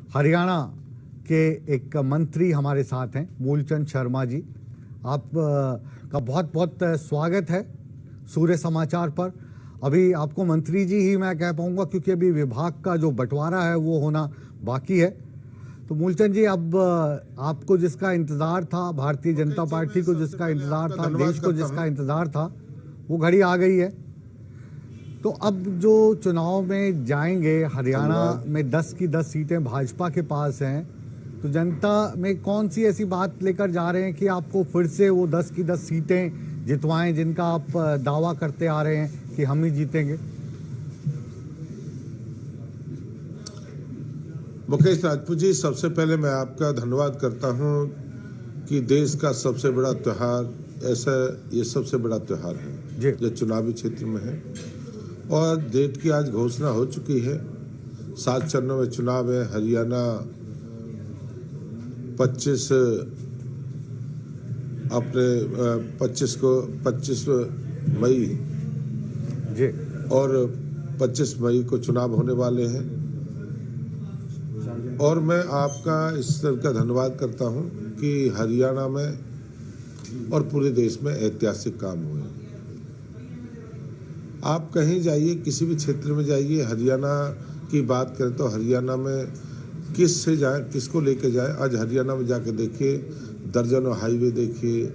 हरियाणा के एक मंत्री हमारे साथ हैं, मूलचंद शर्मा जी। आप का बहुत बहुत स्वागत है सूर्य समाचार पर। अभी आपको मंत्री जी ही मैं कह पाऊंगा क्योंकि अभी विभाग का जो बंटवारा है वो होना बाकी है। तो मूलचंद जी, अब आपको जिसका इंतजार था, भारतीय जनता पार्टी को जिसका इंतजार था, देश को जिसका इंतजार था, वो घड़ी आ गई है। तो अब जो चुनाव में जाएंगे, हरियाणा में 10 की 10 सीटें भाजपा के पास हैं, तो जनता में कौन सी ऐसी बात लेकर जा रहे हैं कि आपको फिर से वो 10 की 10 सीटें जितवाएं जिनका आप दावा करते आ रहे हैं कि हम ही जीतेंगे? मुकेश राजपूत जी, सबसे पहले मैं आपका धन्यवाद करता हूं कि देश का सबसे बड़ा त्यौहार ये सबसे बड़ा त्यौहार है जो चुनावी क्षेत्र में है और डेट की आज घोषणा हो चुकी है। 7 चरणों में चुनाव है। हरियाणा 25 मई और 25 मई को चुनाव होने वाले हैं और मैं आपका इस तरह का धन्यवाद करता हूं कि हरियाणा में और पूरे देश में ऐतिहासिक काम हुए। आप कहीं जाइए, किसी भी क्षेत्र में जाइए, हरियाणा की बात करें तो हरियाणा में किस से जाए, किसको लेके जाए। आज हरियाणा में जाके देखिए, दर्जनों हाईवे देखिए,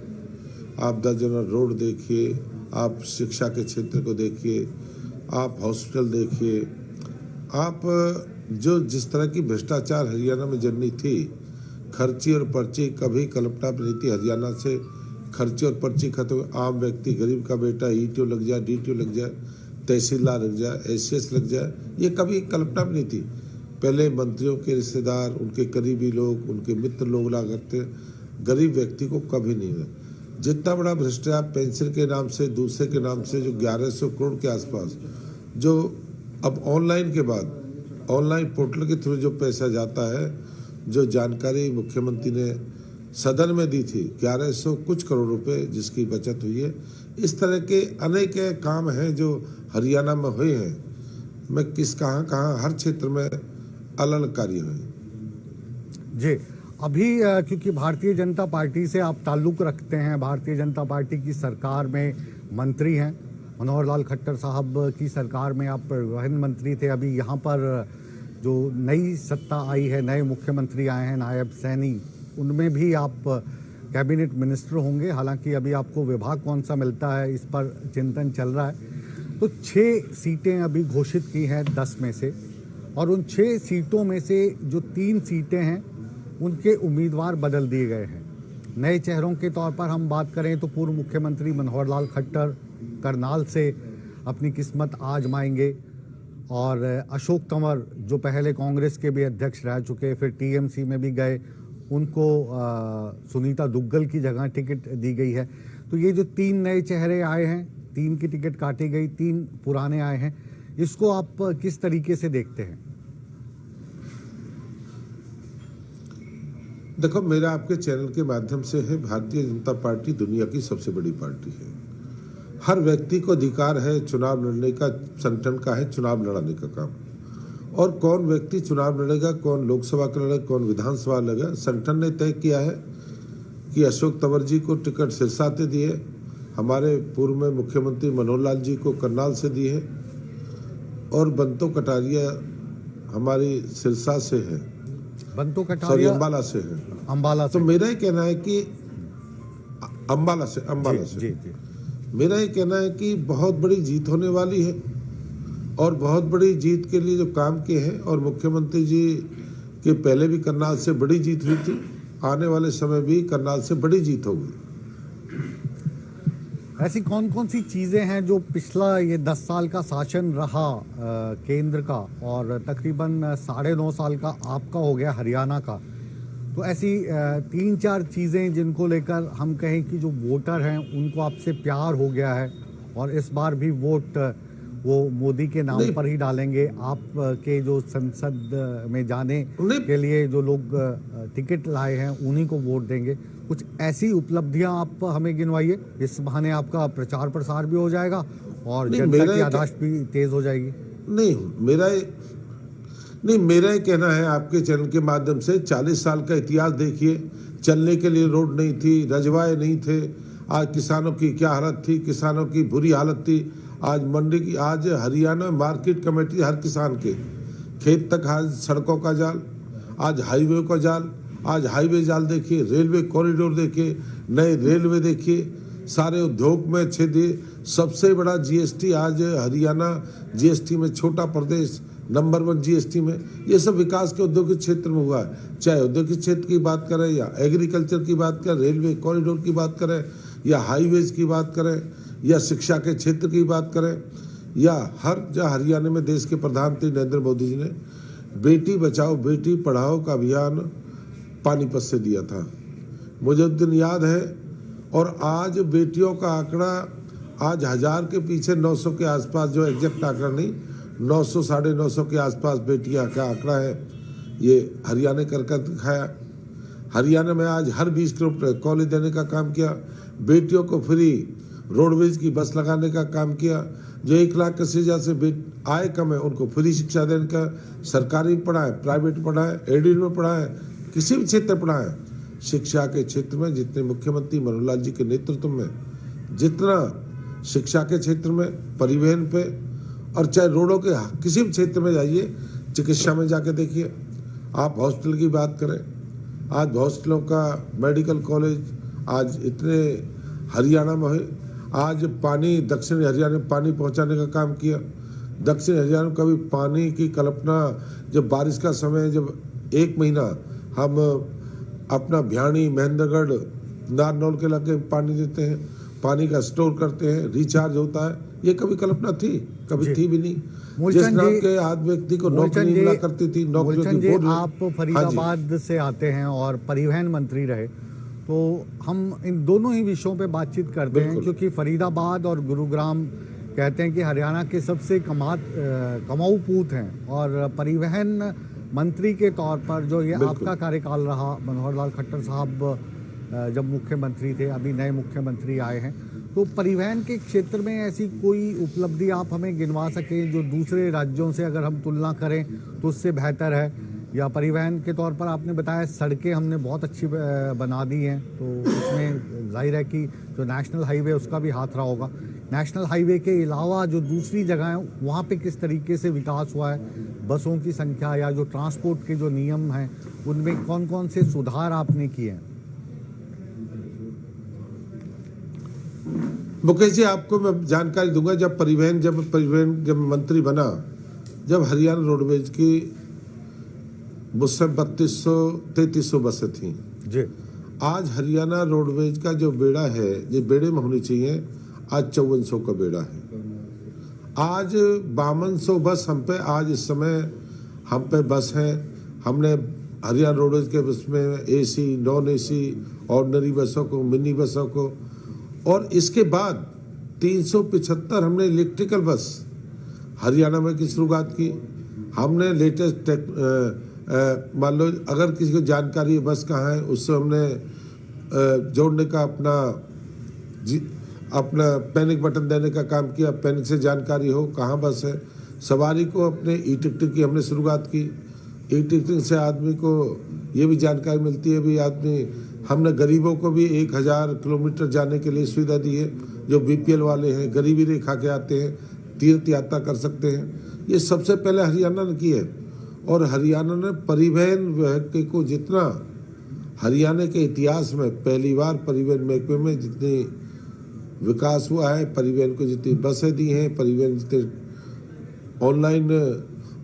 आप दर्जनों रोड देखिए, आप शिक्षा के क्षेत्र को देखिए, आप हॉस्पिटल देखिए, आप जो जिस तरह की भ्रष्टाचार हरियाणा में जननी थी, खर्ची और पर्ची कभी कल्पना भी नहीं थी। हरियाणा से खर्ची और पर्ची खत्म, आम व्यक्ति, गरीब का बेटा ईटीओ लग जाए, डीटीओ लग जाए, तहसीलदार लग जाए, एससीएस लग जाए, ये कभी कल्पना भी नहीं थी। पहले मंत्रियों के रिश्तेदार, उनके करीबी लोग, उनके मित्र लोग ला करते, गरीब व्यक्ति को कभी नहीं हुआ। जितना बड़ा भ्रष्टाचार पेंशन के नाम से, दूसरे के नाम से, जो 1100 करोड़ के आसपास, जो अब ऑनलाइन के बाद ऑनलाइन पोर्टल के थ्रू जो पैसा जाता है, जो जानकारी मुख्यमंत्री ने सदन में दी थी, 1100 कुछ करोड़ रुपए जिसकी बचत हुई है। इस तरह के अनेक काम हैं जो हरियाणा में हुए हैं। मैं कहाँ हर क्षेत्र में अलग कार्य हुए जी। अभी क्योंकि भारतीय जनता पार्टी से आप ताल्लुक रखते हैं, भारतीय जनता पार्टी की सरकार में मंत्री हैं, मनोहर लाल खट्टर साहब की सरकार में आप परिवहन मंत्री थे। अभी यहाँ पर जो नई सत्ता आई है, नए मुख्यमंत्री आए हैं, नायब सैनी, उनमें भी आप कैबिनेट मिनिस्टर होंगे। हालांकि अभी आपको विभाग कौन सा मिलता है इस पर चिंतन चल रहा है। तो 6 सीटें अभी घोषित की हैं 10 में से, और उन 6 सीटों में से जो 3 सीटें हैं उनके उम्मीदवार बदल दिए गए हैं। नए चेहरों के तौर पर हम बात करें तो पूर्व मुख्यमंत्री मनोहर लाल खट्टर करनाल से अपनी किस्मत आजमाएंगे, और अशोक तंवर जो पहले कांग्रेस के भी अध्यक्ष रह चुके, फिर टीएमसी में भी गए, उनको सुनीता दुग्गल की जगह टिकट दी गई है। तो ये जो 3 नए चेहरे आए हैं, 3 की टिकट काटी गई, 3 पुराने आए हैं, इसको आप किस तरीके से देखते हैं? देखो, मेरा आपके चैनल के माध्यम से है, भारतीय जनता पार्टी दुनिया की सबसे बड़ी पार्टी है। हर व्यक्ति को अधिकार है चुनाव लड़ने का, संगठन का है चुनाव लड़ाने का काम। और कौन व्यक्ति चुनाव लड़ेगा, कौन लोकसभा का लड़ेगा, कौन विधानसभा लड़ेगा, संगठन ने तय किया है कि अशोक तंवर जी को टिकट सिरसा से दिए, हमारे पूर्व में मुख्यमंत्री मनोहर लाल जी को करनाल से दी है, और बंतो कटारिया हमारी सिरसा से है, बंतो कटारिया अम्बाला से है। अम्बाला से। तो मेरा ये कहना है कि अम्बाला से जी। मेरा ये कहना है कि बहुत बड़ी जीत होने वाली है, और बहुत बड़ी जीत के लिए जो काम किए हैं, और मुख्यमंत्री जी के पहले भी करनाल से बड़ी जीत हुई थी, आने वाले समय भी करनाल से बड़ी जीत होगी। ऐसी कौन कौन सी चीज़ें हैं जो पिछला ये 10 साल का शासन रहा केंद्र का, और तकरीबन 9.5 साल का आपका हो गया हरियाणा का, तो ऐसी 3-4 चीज़ें जिनको लेकर हम कहें कि जो वोटर हैं उनको आपसे प्यार हो गया है और इस बार भी वोट वो मोदी के नाम पर ही डालेंगे, आप के जो संसद में जाने के लिए जो लोग टिकट लाए हैं उन्हीं को वोट देंगे। कुछ ऐसी उपलब्धियां आप हमें गिनवाइए, इस बहाने आपका प्रचार प्रसार भी हो जाएगा और जनता की याददाश्त भी तेज हो जाएगी। नहीं, मेरा नहीं, मेरा ये कहना है आपके चैनल के माध्यम से, 40 साल का इतिहास देखिए, चलने के लिए रोड नहीं थी, रजवाए नहीं थे, आज किसानों की क्या हालत थी, किसानों की बुरी हालत थी। आज मंडी की, आज हरियाणा में मार्केट कमेटी हर किसान के खेत तक, आज सड़कों का जाल, आज हाईवे का जाल, आज हाईवे जाल देखिए, रेलवे कॉरिडोर देखिए, नए रेलवे देखिए, सारे उद्योग में अच्छे दिए। सबसे बड़ा जीएसटी आज हरियाणा जीएसटी में, छोटा प्रदेश नंबर 1 जीएसटी में। ये सब विकास के औद्योगिक क्षेत्र में हुआ है, चाहे औद्योगिक क्षेत्र की बात करें या एग्रीकल्चर की बात करें, रेलवे कॉरिडोर की बात करें या हाईवेज की बात करें या शिक्षा के क्षेत्र की बात करें, या जहाँ हरियाणा में देश के प्रधानमंत्री नरेंद्र मोदी जी ने बेटी बचाओ बेटी पढ़ाओ का अभियान पानीपत से दिया था, मुझे उस दिन याद है। और आज बेटियों का आंकड़ा आज 1000 के पीछे 900 के आसपास, जो एग्जैक्ट आंकड़ा नहीं, 900 950 के आसपास बेटियां का आंकड़ा है, ये हरियाणा कर दिखाया। हरियाणा में आज हर 20 किलोमीटर कॉलेज देने का काम किया, बेटियों को फ्री रोडवेज की बस लगाने का काम किया, जो 1 लाख से ज़्यादा से आय कम है उनको फ्री शिक्षा देने का, सरकारी पढ़ाए, प्राइवेट पढ़ाए, एडेड में पढ़ाए, किसी भी क्षेत्र पढ़ाए। शिक्षा के क्षेत्र में जितने मुख्यमंत्री मनोहर लाल जी के नेतृत्व में जितना शिक्षा के क्षेत्र में, परिवहन पे, और चाहे रोडों के किसी भी क्षेत्र में जाइए, चिकित्सा में जाके देखिए, आप हॉस्पिटल की बात करें, आज हॉस्पिटलों का मेडिकल कॉलेज आज इतने हरियाणा में है। आज पानी, दक्षिण हरियाणा में पानी पहुंचाने का काम किया। दक्षिण हरियाणा में कभी पानी की कल्पना, जब बारिश का समय, जब 1 महीना हम अपना भियाणी, महेंद्रगढ़, नारनौल के इलाके में पानी देते हैं, पानी का स्टोर करते हैं, रिचार्ज होता है, ये कभी कल्पना थी? कभी थी भी नहीं। जिस नाम के आदमी व्यक्ति को नौकरी नहीं मिला करती थी, नौकरियों की बोर्ड। आप फरीदाबाद से आते हैं और परिवहन मंत्री रहे, तो हम इन दोनों ही विषयों पे बातचीत करते हैं, क्योंकि फरीदाबाद और गुरुग्राम कहते हैं कि हरियाणा के सबसे कमाऊ पूत हैं, और परिवहन मंत्री के तौर पर जो ये आपका कार्यकाल रहा, मनोहर लाल खट्टर साहब जब मुख्यमंत्री थे, अभी नए मुख्यमंत्री आए हैं, तो परिवहन के क्षेत्र में ऐसी कोई उपलब्धि आप हमें गिनवा सकें जो दूसरे राज्यों से अगर हम तुलना करें तो उससे बेहतर है? या परिवहन के तौर पर आपने बताया सड़कें हमने बहुत अच्छी बना दी हैं, तो उसमें जाहिर है कि जो नेशनल हाईवे उसका भी हाथ रहा होगा। नेशनल हाईवे के अलावा जो दूसरी जगह हैं वहाँ पे किस तरीके से विकास हुआ है? बसों की संख्या या जो ट्रांसपोर्ट के जो नियम हैं उनमें कौन कौन से सुधार आपने किए हैं? मुकेश जी, आपको मैं जानकारी दूंगा, जब परिवहन मंत्री बना, जब हरियाणा रोडवेज की मुझसे 3200-3300 बसें थी जी। आज हरियाणा रोडवेज का जो बेड़ा है, जो बेड़े में होनी चाहिए, आज 5400 का बेड़ा है। आज 5200 बस हम पे, आज इस समय हम पे बस हैं। हमने हरियाणा रोडवेज के बस में एसी, नॉन एसी, ऑर्डिनरी बसों को, मिनी बसों को, और इसके बाद 375 हमने इलेक्ट्रिकल बस हरियाणा में की शुरुआत की। हमने लेटेस्ट मान लो अगर किसी को जानकारी है बस कहाँ है, उससे हमने जोड़ने का अपना पैनिक बटन देने का काम किया, पैनिक से जानकारी हो कहाँ बस है। सवारी को अपने ई टिकटिंग की हमने शुरुआत की। ई टिकटिंग से आदमी को ये भी जानकारी मिलती है, भी आदमी, हमने गरीबों को भी 1000 किलोमीटर जाने के लिए सुविधा दी है, जो बीपीएल वाले हैं, गरीबी रेखा के आते हैं, तीर्थ यात्रा कर सकते हैं। ये सबसे पहले हरियाणा ने की है, और हरियाणा ने परिवहन महकमे को, जितना हरियाणा के इतिहास में पहली बार परिवहन महकमे में जितनी विकास हुआ है, परिवहन को जितनी बसें दी हैं, परिवहन जितने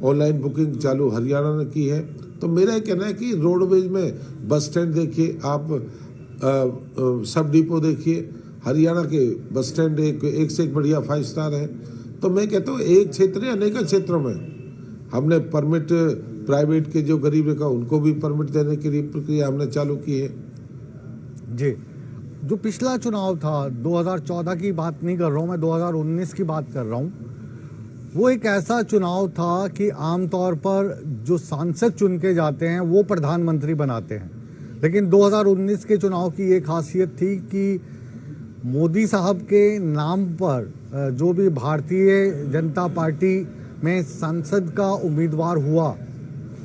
ऑनलाइन बुकिंग चालू हरियाणा ने की है। तो मेरा ये कहना है कि रोडवेज में बस स्टैंड देखिए आप, सब डिपो देखिए, हरियाणा के बस स्टैंड एक से एक बढ़िया 5 स्टार है। तो मैं कहता हूँ एक क्षेत्र या अनेक क्षेत्रों में हमने परमिट, प्राइवेट के जो गरीब रेखा उनको भी परमिट देने के लिए प्रक्रिया हमने चालू की है। जी, जो पिछला चुनाव था 2014 की बात नहीं कर रहा हूँ मैं, 2019 की बात कर रहा हूँ। वो एक ऐसा चुनाव था कि आमतौर पर जो सांसद चुन के जाते हैं वो प्रधानमंत्री बनाते हैं, लेकिन 2019 के चुनाव की ये खासियत थी कि मोदी साहब के नाम पर जो भी भारतीय जनता पार्टी में सांसद का उम्मीदवार हुआ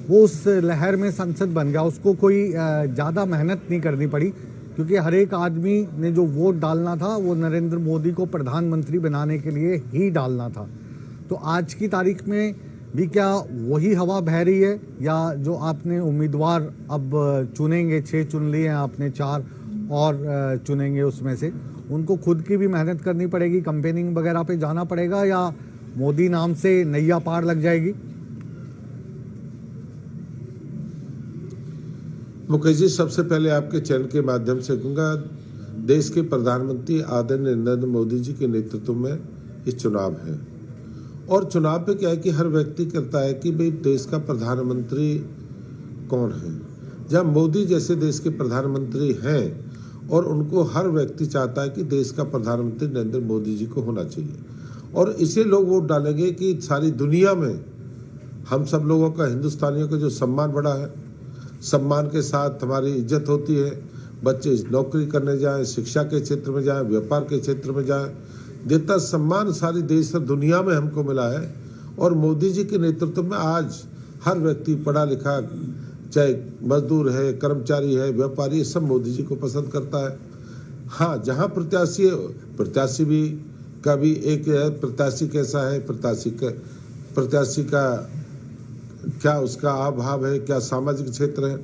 वो उस लहर में संसद बन गया, उसको कोई ज़्यादा मेहनत नहीं करनी पड़ी, क्योंकि हर एक आदमी ने जो वोट डालना था वो नरेंद्र मोदी को प्रधानमंत्री बनाने के लिए ही डालना था। तो आज की तारीख में भी क्या वही हवा बह रही है, या जो आपने उम्मीदवार अब चुनेंगे, 6 चुन लिए हैं आपने, 4 और चुनेंगे उसमें से, उनको खुद की भी मेहनत करनी पड़ेगी, कैंपेनिंग वगैरह पे जाना पड़ेगा, या मोदी नाम से नैया पार लग जाएगी? मुकेश जी, सबसे पहले आपके चैनल के माध्यम से कहूँगा, देश के प्रधानमंत्री आदरणीय नरेंद्र मोदी जी के नेतृत्व में ये चुनाव है। और चुनाव पे क्या है कि हर व्यक्ति कहता है कि भाई देश का प्रधानमंत्री कौन है। जब मोदी जैसे देश के प्रधानमंत्री हैं और उनको हर व्यक्ति चाहता है कि देश का प्रधानमंत्री नरेंद्र मोदी जी को होना चाहिए, और इसे लोग वोट डालेंगे कि सारी दुनिया में हम सब लोगों का, हिंदुस्तानियों का जो सम्मान बढ़ा है, सम्मान के साथ हमारी इज्जत होती है, बच्चे नौकरी करने जाएं, शिक्षा के क्षेत्र में जाएं, व्यापार के क्षेत्र में जाएं, देता सम्मान सारी देश और दुनिया में हमको मिला है। और मोदी जी के नेतृत्व में आज हर व्यक्ति, पढ़ा लिखा, चाहे मजदूर है, कर्मचारी है, व्यापारी, सब मोदी जी को पसंद करता है। हाँ, जहाँ प्रत्याशी भी का भी एक है, प्रत्याशी कैसा है, प्रत्याशी का क्या उसका अभाव है, क्या सामाजिक क्षेत्र है।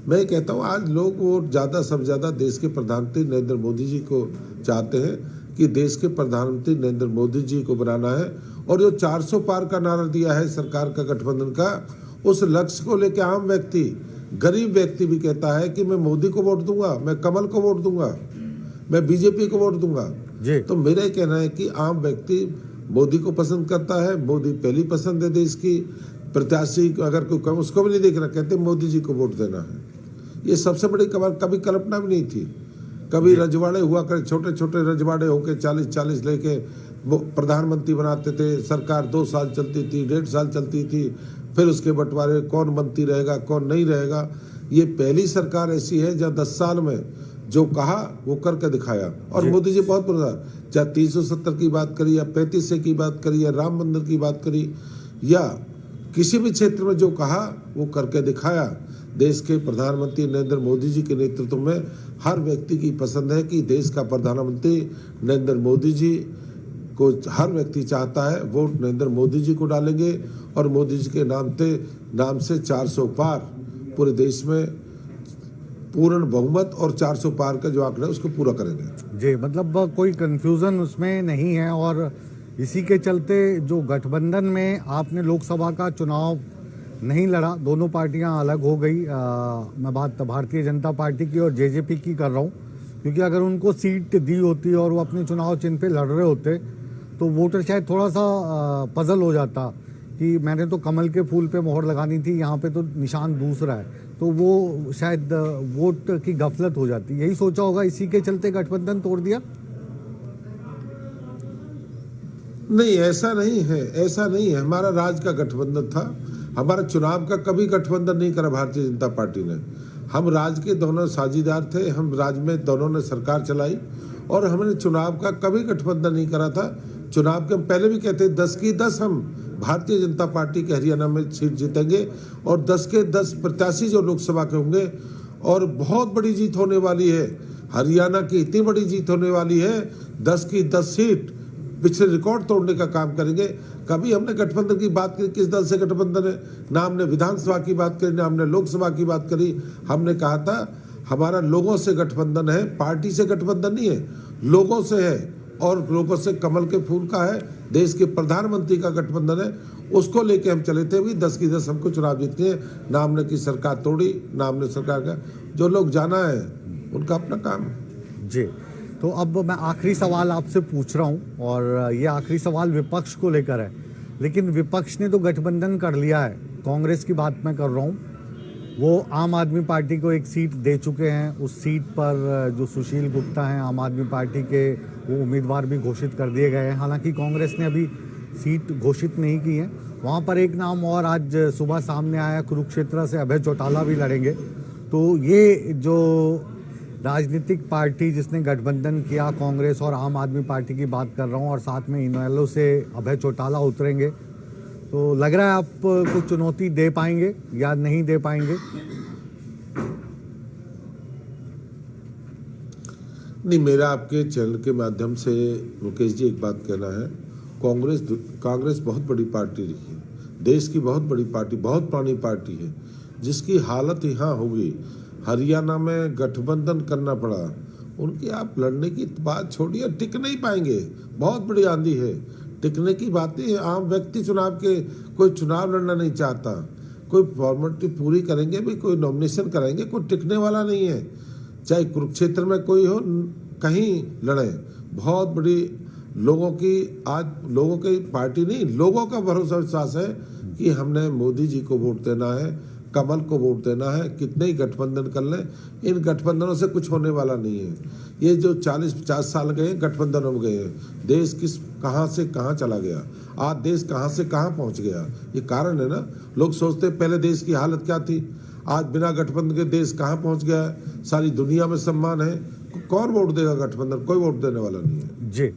मैं कहता हूँ आज लोग वो ज़्यादा सब ज़्यादा देश के प्रधानमंत्री नरेंद्र मोदी जी को चाहते हैं कि देश के प्रधानमंत्री नरेंद्र मोदी जी को बनाना है। और जो 400 पार का नारा दिया है सरकार का, गठबंधन का, उस लक्ष्य को लेकर आम व्यक्ति, गरीब व्यक्ति भी कहता है कि मैं मोदी को वोट दूंगा, मैं कमल को वोट दूंगा, मैं बीजेपी को वोट दूंगा। तो मेरा कहना है कि आम व्यक्ति मोदी को पसंद करता है, मोदी पहली पसंद है देश की। प्रत्याशी अगर कोई कम, उसको भी नहीं देखना, कहते मोदी जी को वोट देना है। ये सबसे बड़ी कभी कल्पना भी नहीं थी। कभी रजवाड़े हुआ करे, छोटे छोटे रजवाड़े होके 40-40 लेके प्रधानमंत्री बनाते थे, सरकार 2 साल चलती थी, 1.5 साल चलती थी, फिर उसके बंटवारे, कौन मंत्री रहेगा कौन नहीं रहेगा। ये पहली सरकार ऐसी है जहाँ 10 साल में जो कहा वो करके दिखाया। और मोदी जी बहुत पुराना, चाहे 370 की बात करी या 35 की बात करी या राम मंदिर की बात करी, या किसी भी क्षेत्र में जो कहा वो करके दिखाया। देश के प्रधानमंत्री नरेंद्र मोदी जी के नेतृत्व में हर व्यक्ति की पसंद है कि देश का प्रधानमंत्री नरेंद्र मोदी जी को हर व्यक्ति चाहता है। वोट नरेंद्र मोदी जी को डालेंगे और मोदी जी के नाम से 400 पार पूरे देश में पूर्ण बहुमत और 400 पार का जो आंकड़ा है उसको पूरा करेंगे। जी, मतलब कोई कंफ्यूजन उसमें नहीं है। और इसी के चलते जो गठबंधन में आपने लोकसभा का चुनाव नहीं लड़ा, दोनों पार्टियां अलग हो गई। मैं बात भारतीय जनता पार्टी की और जेजेपी की कर रहा हूं, क्योंकि अगर उनको सीट दी होती और वो अपने चुनाव चिन्ह पे लड़ रहे होते तो वोटर शायद थोड़ा सा पजल हो जाता कि मैंने तो कमल के फूल पे मोहर लगानी थी, यहाँ पे तो निशान दूसरा है, तो वो शायद वोट की गफलत हो जाती। यही सोचा होगा, इसी के चलते गठबंधन तोड़ दिया। नहीं, ऐसा नहीं है, ऐसा नहीं है। हमारा राज्य का गठबंधन था, हमारा चुनाव का कभी गठबंधन नहीं करा भारतीय जनता पार्टी ने। हम राज्य के दोनों साझीदार थे, हम राज्य में दोनों ने सरकार चलाई और हमने चुनाव का कभी गठबंधन नहीं करा था। चुनाव के हम पहले भी कहते 10 की 10 हम भारतीय जनता पार्टी के हरियाणा में सीट जीतेंगे और 10 के 10 प्रत्याशी जो लोकसभा के होंगे, और बहुत बड़ी जीत होने वाली है। हरियाणा की इतनी बड़ी जीत होने वाली है, 10 की 10 सीट पिछले रिकॉर्ड तोड़ने का काम करेंगे। कभी हमने गठबंधन की बात की, किस दल से गठबंधन है, ना हमने विधानसभा की बात करी, ना हमने लोकसभा की बात करी। हमने कहा था हमारा लोगों से गठबंधन है, पार्टी से गठबंधन नहीं है, लोगों से है। और लोगों से कमल के फूल का है, देश के प्रधानमंत्री का गठबंधन है। उसको लेके हम चले थे भी, 10 की 10 हमको चुनाव जीतने हैं। ना हमने की सरकार तोड़ी, ना हमने सरकार का, जो लोग जाना है उनका अपना काम है। जी, तो अब मैं आखिरी सवाल आपसे पूछ रहा हूं, और ये आखिरी सवाल विपक्ष को लेकर है। लेकिन विपक्ष ने तो गठबंधन कर लिया है, कांग्रेस की बात मैं कर रहा हूं। वो आम आदमी पार्टी को एक सीट दे चुके हैं। उस सीट पर जो सुशील गुप्ता हैं आम आदमी पार्टी के, वो उम्मीदवार भी घोषित कर दिए गए हैं। हालांकि कांग्रेस ने अभी सीट घोषित नहीं की है। वहाँ पर एक नाम और आज सुबह सामने आया, कुरुक्षेत्र से अभय चौटाला भी लड़ेंगे। तो ये जो राजनीतिक पार्टी जिसने गठबंधन किया, कांग्रेस और आम आदमी पार्टी की बात कर रहा हूँ, और साथ में इनेलो से अभय चौटाला उतरेंगे, तो लग रहा है आप को चुनौती दे पाएंगे या नहीं दे पाएंगे? नहीं, मेरा आपके चैनल के माध्यम से मुकेश जी एक बात कहना है, कांग्रेस बहुत बड़ी पार्टी रही है, देश की बहुत बड़ी पार्टी, बहुत पुरानी पार्टी है, जिसकी हालत यहाँ होगी। हरियाणा में गठबंधन करना पड़ा, उनकी आप लड़ने की बात छोड़िए, टिक नहीं पाएंगे, बहुत बड़ी आंधी है, टिकने की बातें। आम व्यक्ति चुनाव के कोई चुनाव लड़ना नहीं चाहता, कोई फॉर्मेलिटी पूरी करेंगे भी, कोई नॉमिनेशन कराएंगे, कोई टिकने वाला नहीं है। चाहे कुरुक्षेत्र में कोई हो, कहीं लड़े, बहुत बड़ी लोगों की आज लोगों की पार्टी नहीं, लोगों का भरोसा विश्वास है कि हमने मोदी जी को वोट देना है, कमल को वोट देना है। कितने ही गठबंधन कर लें, इन गठबंधनों से कुछ होने वाला नहीं है। ये जो 40-50 साल गए गठबंधनों में गए हैं, देश कहां से कहां चला गया, आज देश कहां से कहां पहुंच गया। ये कारण है ना, लोग सोचते पहले देश की हालत क्या थी, आज बिना गठबंधन के देश कहां पहुंच गया है। सारी दुनिया में सम्मान है, कौन वोट देगा गठबंधन, कोई वोट देने वाला नहीं है। जी,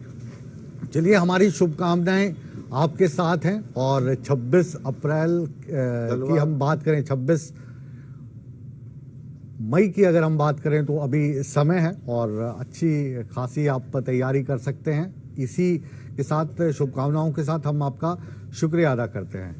चलिए, हमारी शुभकामनाएं आपके साथ हैं। और 26 अप्रैल की हम बात करें, 26 मई की अगर हम बात करें तो अभी समय है और अच्छी खासी आप तैयारी कर सकते हैं। इसी के साथ शुभकामनाओं के साथ हम आपका शुक्रिया अदा करते हैं।